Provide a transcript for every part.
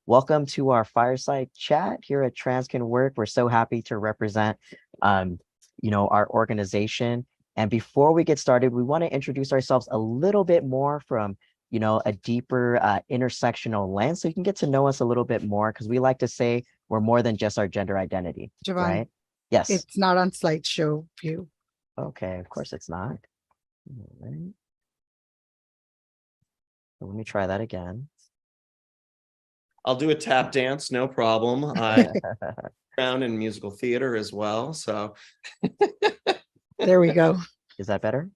Welcome to our fireside chat here at TransCanWork. We're so happy to represent, our organization. And before we get started, we want to introduce ourselves a little bit more from, a deeper intersectional lens, so you can get to know us a little bit more, because we like to say we're more than just our gender identity, Javon, right? Yes. it's not on slideshow view. Okay, of course it's not. All right. So let me try that again. I'll do a tap dance, no problem. I found in musical theater as well. So There we go. Is that better?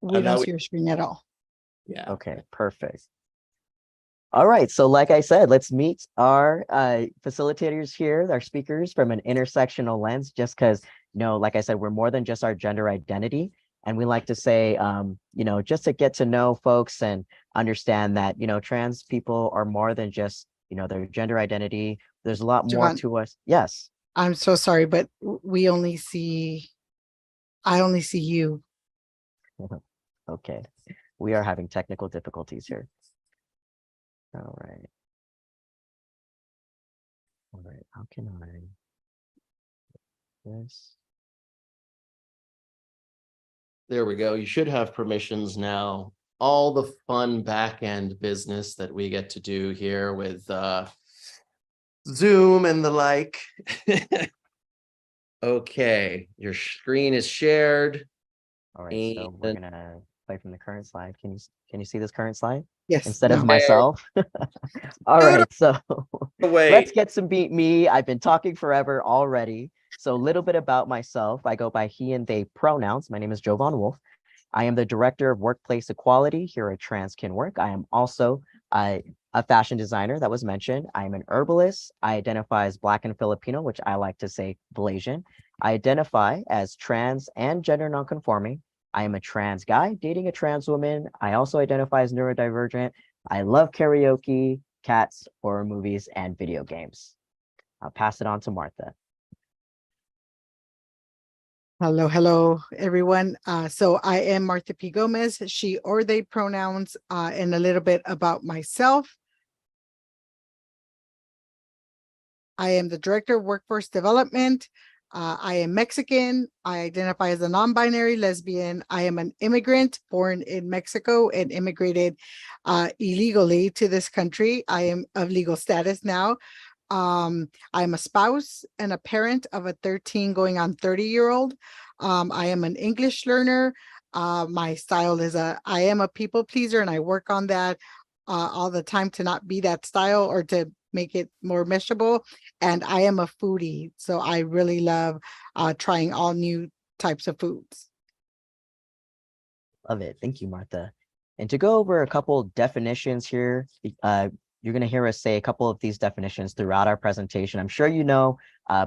We don't see your screen at all. yeah. Okay, perfect. All right, so like I said, let's meet our facilitators here, our speakers from an intersectional lens, just because, like I said, we're more than just our gender identity. And we like to say, just to get to know folks and understand that, trans people are more than just, their gender identity. There's a lot more Javon, to us. Yes. I'm so sorry, but I only see you. Okay. We are having technical difficulties here. All right. All right. How can I? This. There we go. You should have permissions now. All the fun back end business that we get to do here with Zoom and the like. Okay, your screen is shared. All right, so we're gonna play from the current slide. Can you see this current slide? Yes. Instead of myself. All right, so let's get some beat me. I've been talking forever already. So a little bit about myself. I go by he and they pronouns. My name is Jovan Wolf. I am the Director of Workplace Equality here at TransCanWork. I am also a fashion designer that was mentioned. I am an herbalist. I identify as Black and Filipino, which I like to say Blasian. I identify as trans and gender nonconforming. I am a trans guy dating a trans woman. I also identify as neurodivergent. I love karaoke, cats, horror movies, and video games. I'll pass it on to Martha. Hello, everyone. So I am Martha P. Gomez, she or they pronouns, and a little bit about myself. I am the Director of Workforce Development. I am Mexican. I identify as a non-binary lesbian. I am an immigrant born in Mexico and immigrated illegally to this country. I am of legal status now. I'm a spouse and a parent of a 13 going on 30-year-old. I am an English learner. My style is I am a people pleaser, and I work on that all the time to not be that style or to make it more meshable. And I am a foodie, so I really love trying all new types of foods. Love it. Thank you, Martha. And to go over a couple definitions here, you're going to hear us say a couple of these definitions throughout our presentation. I'm sure you know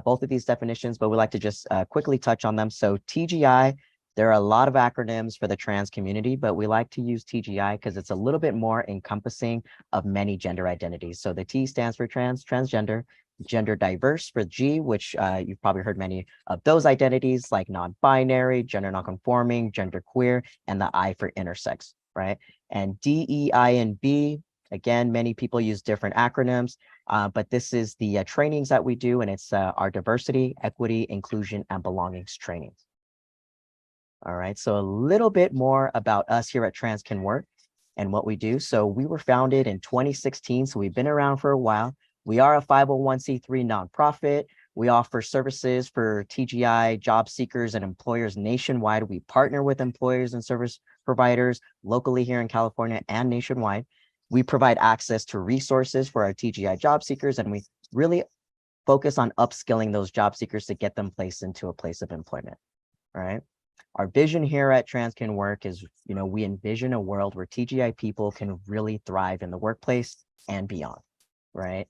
both of these definitions, but we like to just quickly touch on them. So TGI, there are a lot of acronyms for the trans community, but we like to use TGI because it's a little bit more encompassing of many gender identities. So the T stands for trans, transgender, gender diverse for G, which you've probably heard many of those identities like non-binary, gender non-conforming, gender queer, and the I for intersex, right? And D, E, I, and B, again, many people use different acronyms, but this is the trainings that we do, and it's our diversity, equity, inclusion, and belongings trainings. All right, so a little bit more about us here at TransCanWork and what we do. So we were founded in 2016, so we've been around for a while. We are a 501c3 nonprofit. We offer services for TGI job seekers and employers nationwide. We partner with employers and service providers locally here in California and nationwide. We provide access to resources for our TGI job seekers, and we really focus on upskilling those job seekers to get them placed into a place of employment. All right. Our vision here at TransCanWork is, we envision a world where TGI people can really thrive in the workplace and beyond, right?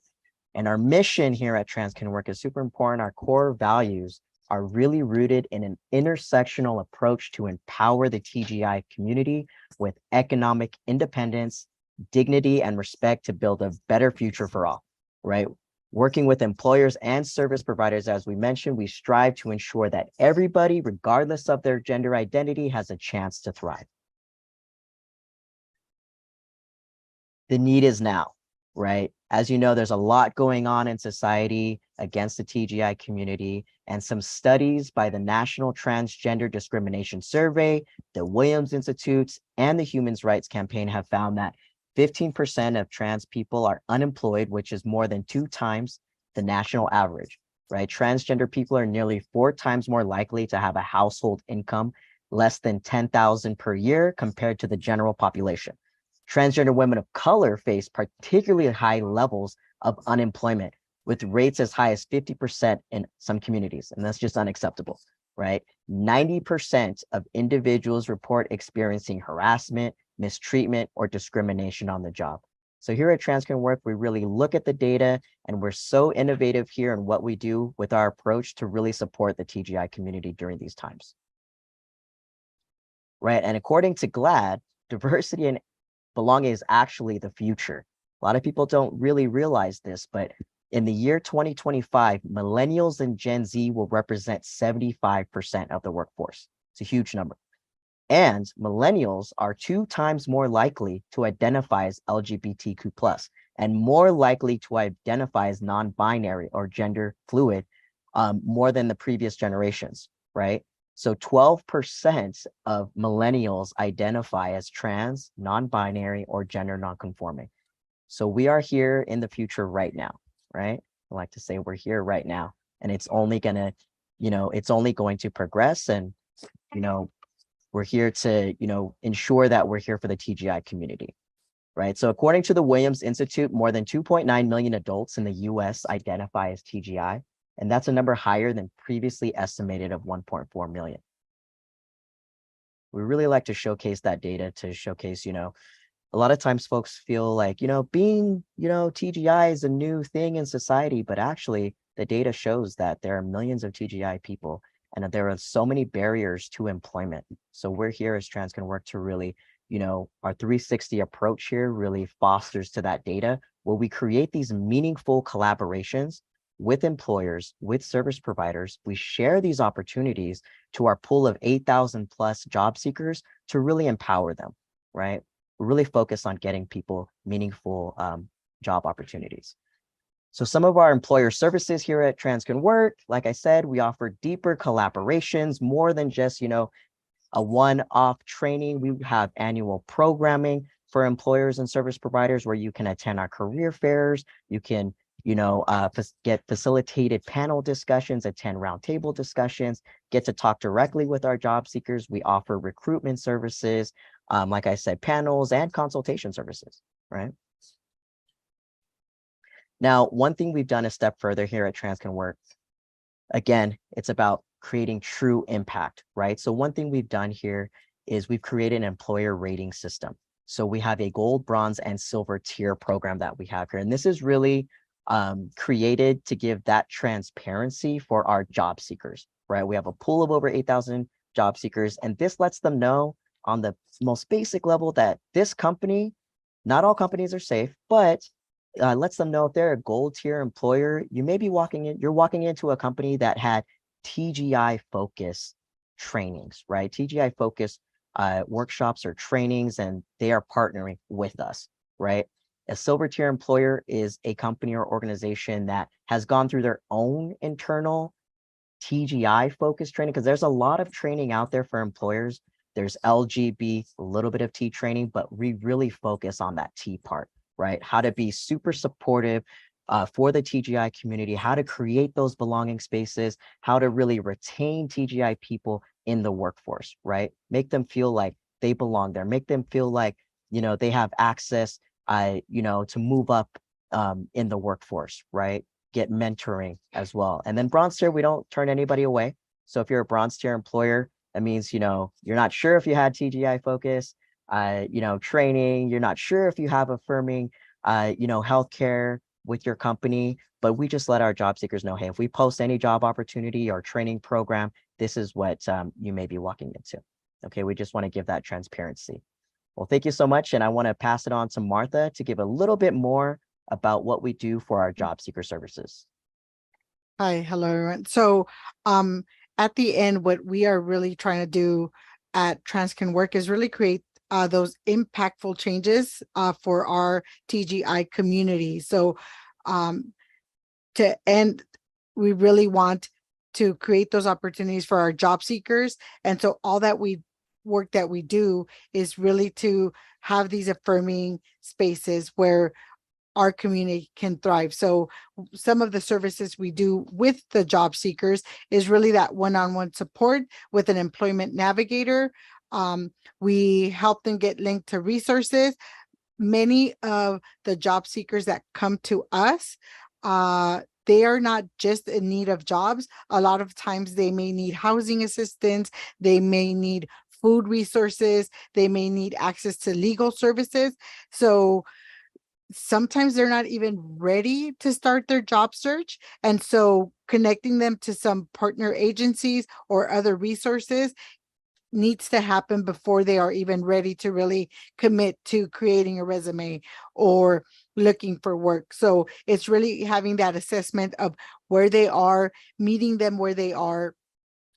And our mission here at TransCanWork is super important. Our core values are really rooted in an intersectional approach to empower the TGI community with economic independence, dignity, and respect to build a better future for all, right? Working with employers and service providers, as we mentioned, we strive to ensure that everybody, regardless of their gender identity, has a chance to thrive. The need is now. right? As you know, there's a lot going on in society against the TGI community, and some studies by the National Transgender Discrimination Survey, the Williams Institute, and the Human Rights Campaign have found that 15% of trans people are unemployed, which is more than 2 times the national average, right? Transgender people are nearly 4 times more likely to have a household income less than 10,000 per year compared to the general population. Transgender women of color face particularly high levels of unemployment, with rates as high as 50% in some communities, and that's just unacceptable, right? 90% of individuals report experiencing harassment, mistreatment, or discrimination on the job. So here at TransCanWork, we really look at the data, and we're so innovative here in what we do with our approach to really support the TGI community during these times. Right, and according to GLAD, diversity and belonging is actually the future. A lot of people don't really realize this, but in the year 2025, millennials and Gen Z will represent 75% of the workforce. It's a huge number. And millennials are 2 times more likely to identify as LGBTQ+, and more likely to identify as non-binary or gender fluid more than the previous generations, right? So 12% of millennials identify as trans, non-binary, or gender non-conforming. So we are here in the future right now, right? I like to say we're here right now, and it's only gonna, it's only going to progress. And, we're here to, ensure that we're here for the TGI community, right? So according to the Williams Institute, more than 2.9 million adults in the US identify as TGI, and that's a number higher than previously estimated of 1.4 million. We really like to showcase that data to showcase, a lot of times folks feel like, being, TGI is a new thing in society, but actually the data shows that there are millions of TGI people and that there are so many barriers to employment. So we're here as TransCanWork to really, our 360 approach here really fosters to that data where we create these meaningful collaborations with employers, with service providers. We share these opportunities to our pool of 8,000 plus job seekers to really empower them, right? We're really focused on getting people meaningful job opportunities. So some of our employer services here at TransCanWork, like I said, we offer deeper collaborations, more than just, a one-off training. We have annual programming for employers and service providers where you can attend our career fairs. You can, get facilitated panel discussions, attend roundtable discussions, get to talk directly with our job seekers. We offer recruitment services, like I said, panels and consultation services, right? Now, one thing we've done a step further here at TransCanWork, again, it's about creating true impact, right? So one thing we've done here is we've created an employer rating system. So we have a gold, bronze, and silver tier program that we have here. And this is really created to give that transparency for our job seekers, right? We have a pool of over 8,000 job seekers, and this lets them know on the most basic level that this company, not all companies are safe, but lets them know if they're a gold tier employer, you may be you're walking into a company that had TGI focus trainings, right? TGI focus workshops or trainings, and they are partnering with us, right? A silver tier employer is a company or organization that has gone through their own internal TGI focus training, because there's a lot of training out there for employers. There's LGB, a little bit of T training, but we really focus on that T part, right? How to be super supportive for the TGI community, how to create those belonging spaces, how to really retain TGI people in the workforce, right? Make them feel like they belong there, make them feel like, they have access, to move up in the workforce, right? Get mentoring as well. And then bronze tier, we don't turn anybody away. So if you're a bronze tier employer, that means, you're not sure if you had TGI focus, training, you're not sure if you have affirming, healthcare with your company, but we just let our job seekers know, hey, if we post any job opportunity or training program, this is what you may be walking into. Okay, we just want to give that transparency. Well, thank you so much. And I want to pass it on to Martha to give a little bit more about what we do for our job seeker services. Hi, hello everyone. So at the end, what we are really trying to do at TransCanWork is really create those impactful changes for our TGI community. So to end, we really want to create those opportunities for our job seekers. And so all that work that we do is really to have these affirming spaces where our community can thrive. So some of the services we do with the job seekers is really that one-on-one support with an employment navigator. We help them get linked to resources. Many of the job seekers that come to us, they are not just in need of jobs. A lot of times they may need housing assistance, they may need food resources, they may need access to legal services. So sometimes they're not even ready to start their job search. And so connecting them to some partner agencies or other resources needs to happen before they are even ready to really commit to creating a resume or looking for work. So it's really having that assessment of where they are, meeting them where they are,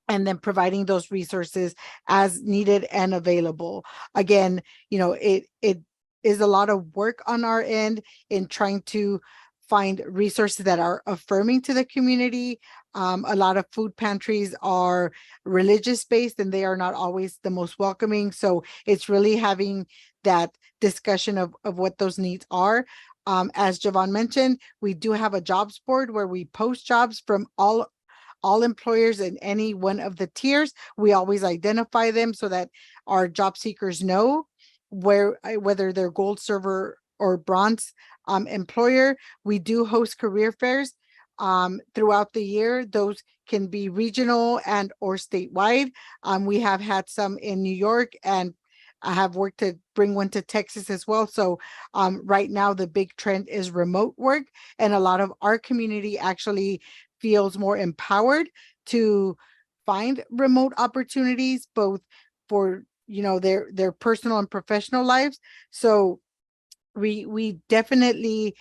and then providing those resources as needed and available. Again, it is a lot of work on our end in trying to find resources that are affirming to the community. A lot of food pantries are religious based and they are not always the most welcoming. So it's really having that discussion of what those needs are. As Javon mentioned, we do have a jobs board where we post jobs from all employers in any one of the tiers. We always identify them so that our job seekers know whether they're gold, silver, or bronze employer. We do host career fairs throughout the year. Those can be regional and or statewide. We have had some in New York, and I have worked to bring one to Texas as well. So right now the big trend is remote work, and a lot of our community actually feels more empowered to find remote opportunities, both for their personal and professional lives. So we definitely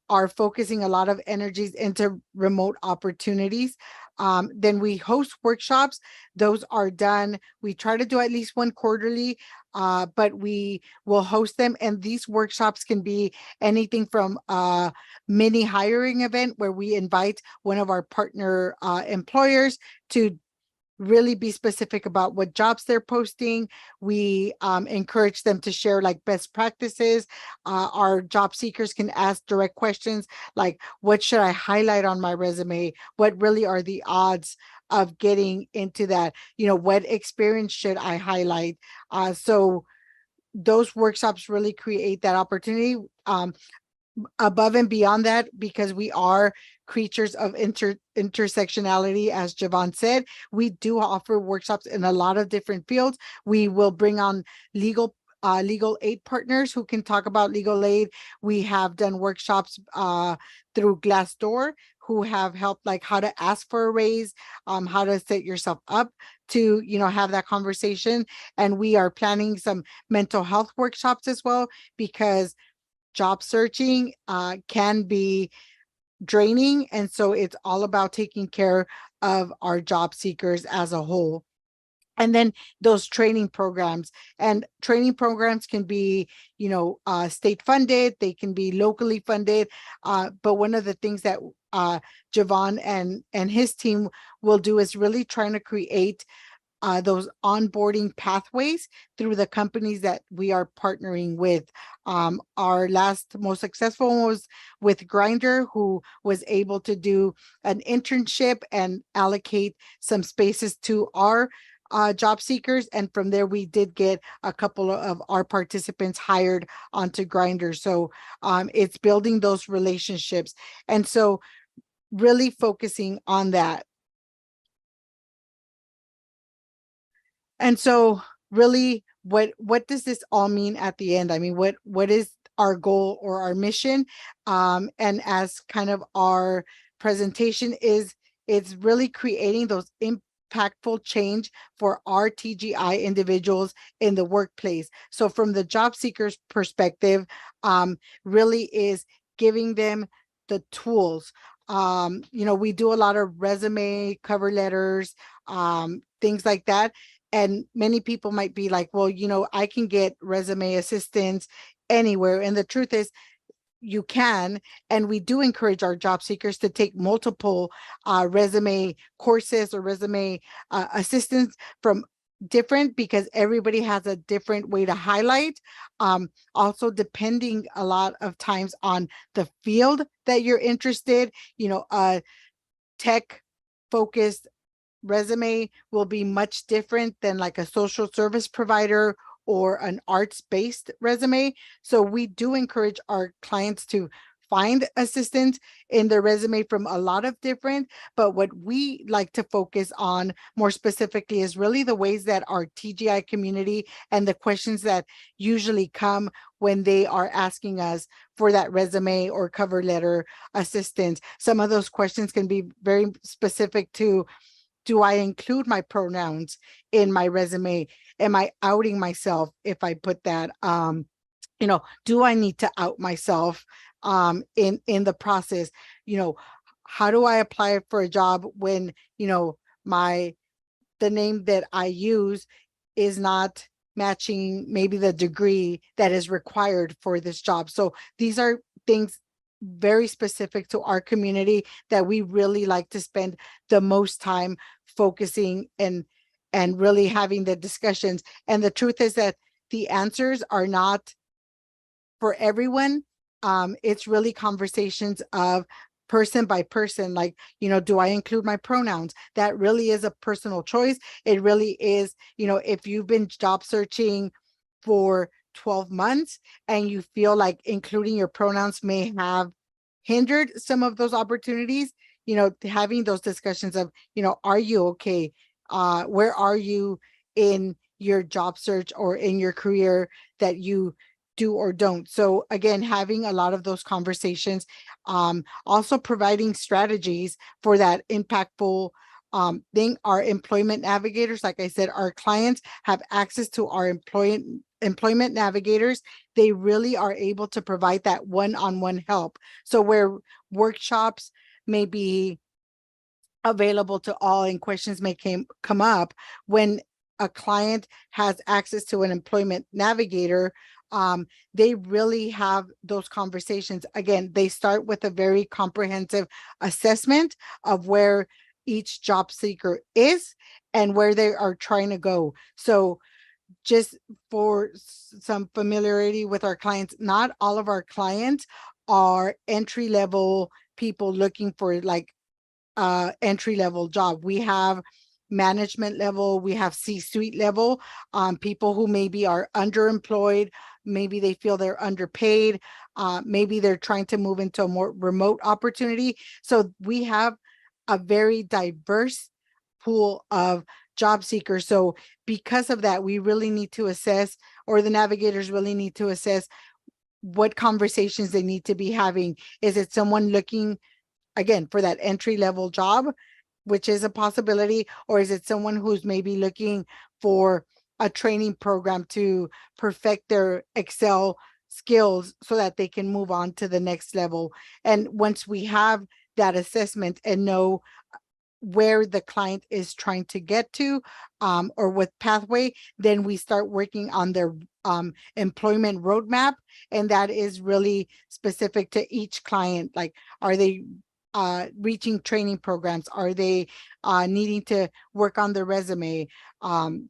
are focusing a lot of energies into remote opportunities. Then we host workshops. Those are done. We try to do at least one quarterly, but we will host them. And these workshops can be anything from a mini hiring event where we invite one of our partner employers to really be specific about what jobs they're posting. We encourage them to share like best practices. Our job seekers can ask direct questions like, what should I highlight on my resume? What really are the odds of getting into that? What experience should I highlight? So those workshops really create that opportunity. Above and beyond that, because we are creatures of intersectionality, as Javon said, we do offer workshops in a lot of different fields. We will bring on legal aid partners who can talk about legal aid. We have done workshops through Glassdoor who have helped like how to ask for a raise, how to set yourself up to have that conversation. And we are planning some mental health workshops as well, because job searching can be draining. And so it's all about taking care of our job seekers as a whole. And then those training programs can be, state funded, they can be locally funded. But one of the things that Javon and his team will do is really trying to create those onboarding pathways through the companies that we are partnering with. Our last most successful one was with Grindr, who was able to do an internship and allocate some spaces to our job seekers. And from there, we did get a couple of our participants hired onto Grindr. So it's building those relationships. And so really focusing on that. And so really, what does this all mean at the end? I mean, what is our goal or our mission? And as kind of our presentation is, it's really creating those impactful change for our TGI individuals in the workplace. So from the job seeker's perspective, really is giving them the tools. We do a lot of resume, cover letters, things like that. And many people might be like, well, I can get resume assistance anywhere. And the truth is, you can, and we do encourage our job seekers to take multiple resume courses or resume assistance from different, because everybody has a different way to highlight. Also depending a lot of times on the field that you're interested, tech focused resume will be much different than like a social service provider or an arts-based resume. So we do encourage our clients to find assistance in their resume from a lot of different, but what we like to focus on more specifically is really the ways that our TGI community and the questions that usually come when they are asking us for that resume or cover letter assistance. Some of those questions can be very specific to, do I include my pronouns in my resume? Am I outing myself if I put that? Do I need to out myself in the process? How do I apply for a job when, the name that I use is not matching maybe the degree that is required for this job? So these are things very specific to our community that we really like to spend the most time focusing and really having the discussions. And the truth is that the answers are not for everyone. It's really conversations of person by person, like, do I include my pronouns? That really is a personal choice. It really is, if you've been job searching for 12 months and you feel like including your pronouns may have hindered some of those opportunities, having those discussions of, are you okay? Where are you in your job search or in your career that you do or don't? So again, having a lot of those conversations, also providing strategies for that impactful thing. Our employment navigators, like I said, our clients have access to our employment navigators. They really are able to provide that one-on-one help. So where workshops may be available to all and questions may come up, when a client has access to an employment navigator, they really have those conversations. Again, they start with a very comprehensive assessment of where each job seeker is and where they are trying to go. So just for some familiarity with our clients, not all of our clients are entry-level people looking for like entry-level job. We have management level, we have C-suite level, people who maybe are underemployed, maybe they feel they're underpaid, maybe they're trying to move into a more remote opportunity. So we have a very diverse pool of job seekers. So because of that, we really need to assess, or the navigators really need to assess what conversations they need to be having. Is it someone looking, again, for that entry-level job, which is a possibility, or is it someone who's maybe looking for a training program to perfect their Excel skills so that they can move on to the next level? And once we have that assessment and know where the client is trying to get to, or what pathway, then we start working on their employment roadmap. And that is really specific to each client. Like, are they reaching training programs? Are they needing to work on their resume? And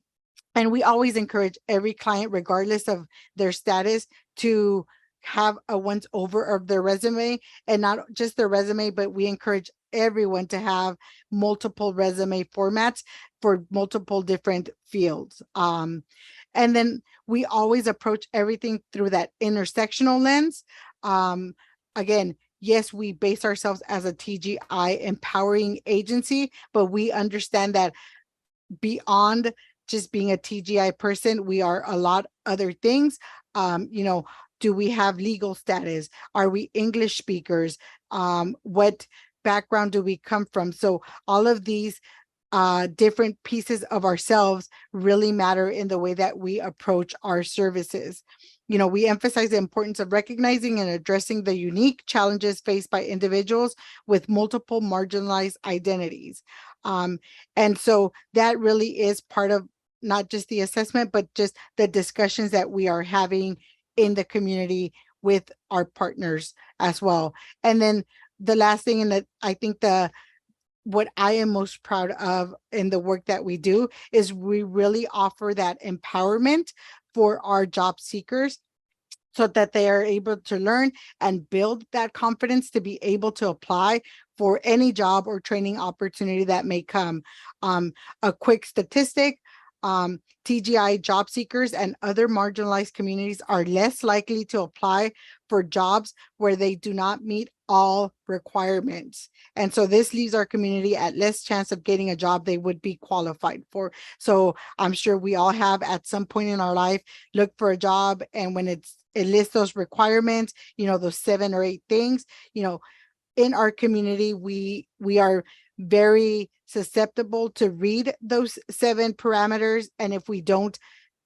we always encourage every client, regardless of their status, to have a once over of their resume, and not just their resume, but we encourage everyone to have multiple resume formats for multiple different fields. And then we always approach everything through that intersectional lens. Again, yes, we base ourselves as a TGI empowering agency, but we understand that beyond just being a TGI person, we are a lot other things. Do we have legal status? Are we English speakers? What background do we come from? So all of these different pieces of ourselves really matter in the way that we approach our services. We emphasize the importance of recognizing and addressing the unique challenges faced by individuals with multiple marginalized identities. And so that really is part of not just the assessment, but just the discussions that we are having in the community with our partners as well. And then the last thing, and that I think what I am most proud of in the work that we do is we really offer that empowerment for our job seekers so that they are able to learn and build that confidence to be able to apply for any job or training opportunity that may come. A quick statistic, TGI job seekers and other marginalized communities are less likely to apply for jobs where they do not meet all requirements. And so this leaves our community at less chance of getting a job they would be qualified for. So I'm sure we all have at some point in our life looked for a job, and when it lists those requirements, those 7 or 8 things, in our community, we are very susceptible to read those 7 parameters. And if we don't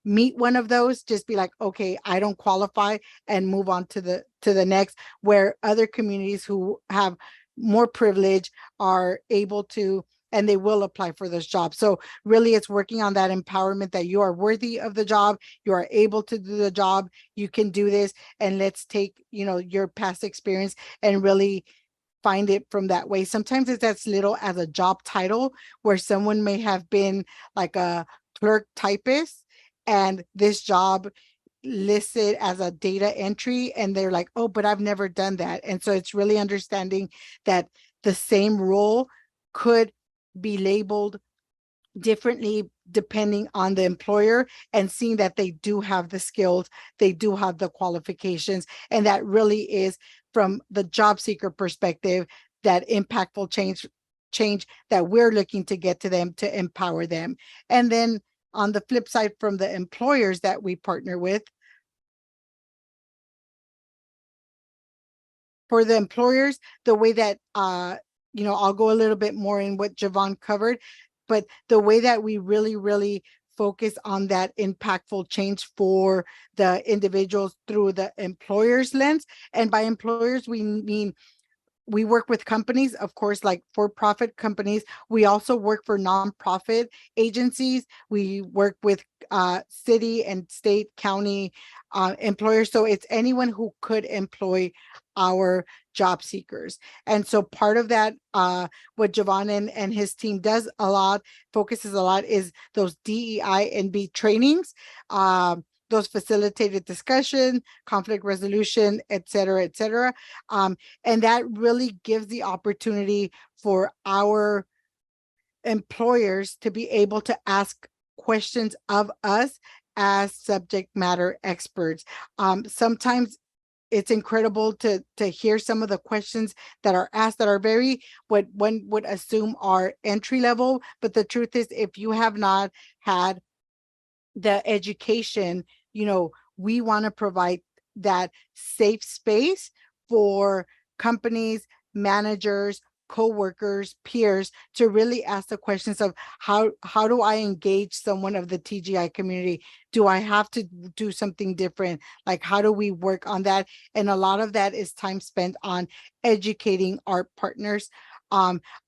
meet one of those, just be like, okay, I don't qualify, and move on to the next, where other communities who have more privilege are able to, and they will apply for those jobs. So really it's working on that empowerment that you are worthy of the job, you are able to do the job, you can do this, and let's take, your past experience and really find it from that way. Sometimes it's as little as a job title where someone may have been like a clerk typist, and this job listed as a data entry, and they're like, oh, but I've never done that. And so it's really understanding that the same role could be labeled differently depending on the employer, and seeing that they do have the skills, they do have the qualifications, and that really is, from the job seeker perspective, that impactful change that we're looking to get to them, to empower them. And then on the flip side, from the employers that we partner with, for the employers, the way that I'll go a little bit more in what Javon covered, but the way that we really focus on that impactful change for the individuals through the employer's lens. And by employers, we mean we work with companies, of course, like for-profit companies. We also work for nonprofit agencies. We work with city and state, county employers. So it's anyone who could employ our job seekers. And so part of that, what Javon and his team does a lot, focuses a lot, is those DEI and B trainings, those facilitated discussion, conflict resolution, et cetera, et cetera. And that really gives the opportunity for our employers to be able to ask questions of us as subject matter experts. Sometimes it's incredible to hear some of the questions that are asked that are very, what one would assume are entry level. But the truth is, if you have not had the education, we want to provide that safe space for companies, managers, co-workers, peers to really ask the questions of how do I engage someone of the TGI community? Do I have to do something different? Like, how do we work on that? And a lot of that is time spent on educating our partners.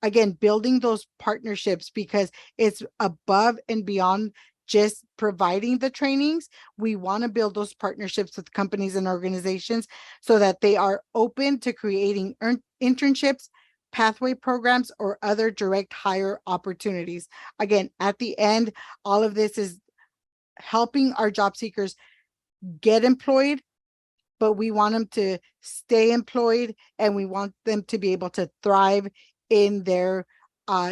Again, building those partnerships, because it's above and beyond just providing the trainings. We want to build those partnerships with companies and organizations so that they are open to creating internships, pathway programs, or other direct hire opportunities. Again, at the end, all of this is helping our job seekers get employed, but we want them to stay employed, and we want them to be able to thrive in their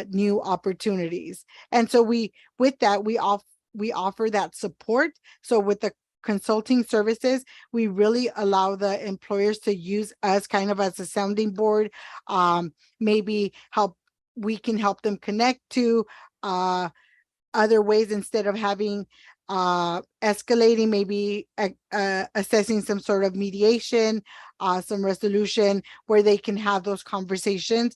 new opportunities. And so with that, we offer that support. So with the consulting services, we really allow the employers to use us kind of as a sounding board. Maybe we can help them connect to other ways, instead of having escalating, maybe assessing some sort of mediation, some resolution where they can have those conversations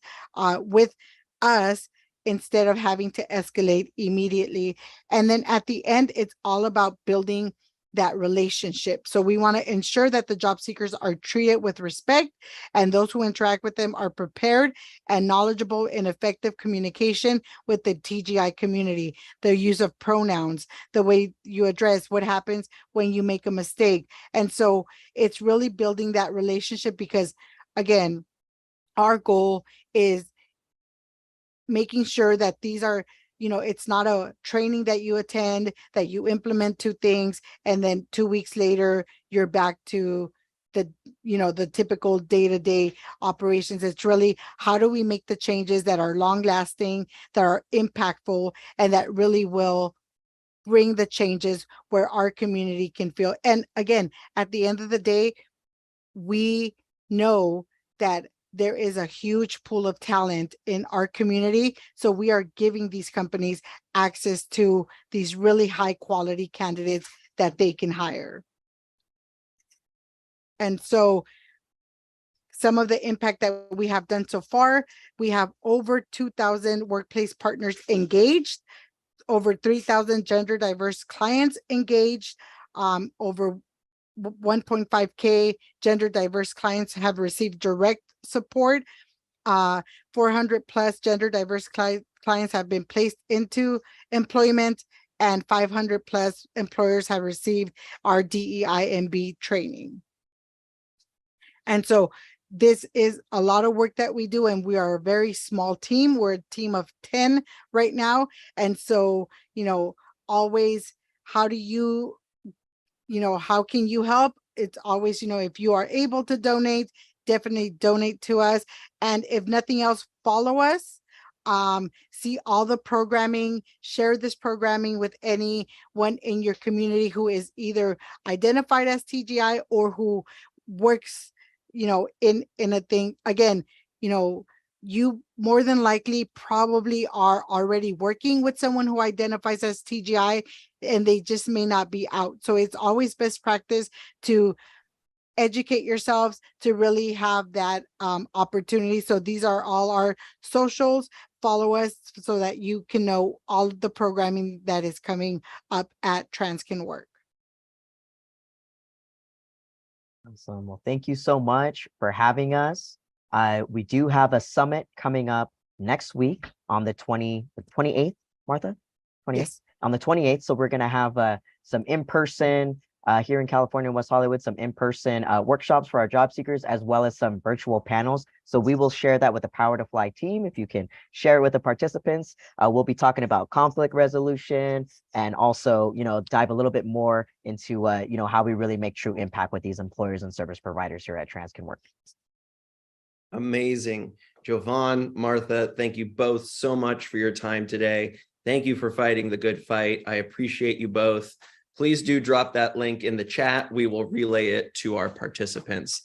with us, instead of having to escalate immediately. And then at the end, it's all about building that relationship. So we want to ensure that the job seekers are treated with respect, and those who interact with them are prepared and knowledgeable in effective communication with the TGI community. The use of pronouns, the way you address what happens when you make a mistake. And so it's really building that relationship, because again, our goal is making sure that these are, it's not a training that you attend, that you implement 2 things, and then 2 weeks later, you're back to the typical day-to-day operations. It's really, how do we make the changes that are long lasting, that are impactful, and that really will bring the changes where our community can feel. And again, at the end of the day, we know that there is a huge pool of talent in our community. So we are giving these companies access to these really high quality candidates that they can hire. And so some of the impact that we have done so far, we have over 2,000 workplace partners engaged, over 3,000 gender diverse clients engaged, over 1.5K gender diverse clients have received direct support. 400 plus gender diverse clients have been placed into employment, and 500 plus employers have received our DEI&B training. And so this is a lot of work that we do, and we are a very small team. We're a team of 10 right now. And so, always, how can you help? It's always, if you are able to donate, definitely donate to us. And if nothing else, follow us. See all the programming, share this programming with anyone in your community who is either identified as TGI or who works, in a thing. Again, you more than likely probably are already working with someone who identifies as TGI, and they just may not be out. So it's always best practice to educate yourselves, to really have that opportunity. So these are all our socials. Follow us so that you can know all of the programming that is coming up at TransCanWork. Awesome. Well, thank you so much for having us. We do have a summit coming up next week on the 28th, Martha? 28th? Yes. On the 28th. So we're going to have some in-person here in California, West Hollywood, some in-person workshops for our job seekers, as well as some virtual panels. So we will share that with the Power to Fly team. If you can share it with the participants, we'll be talking about conflict resolution, and also, dive a little bit more into, how we really make true impact with these employers and service providers here at TransCanWork. Amazing. Jovan, Martha, thank you both so much for your time today. Thank you for fighting the good fight. I appreciate you both. Please do drop that link in the chat. We will relay it to our participants.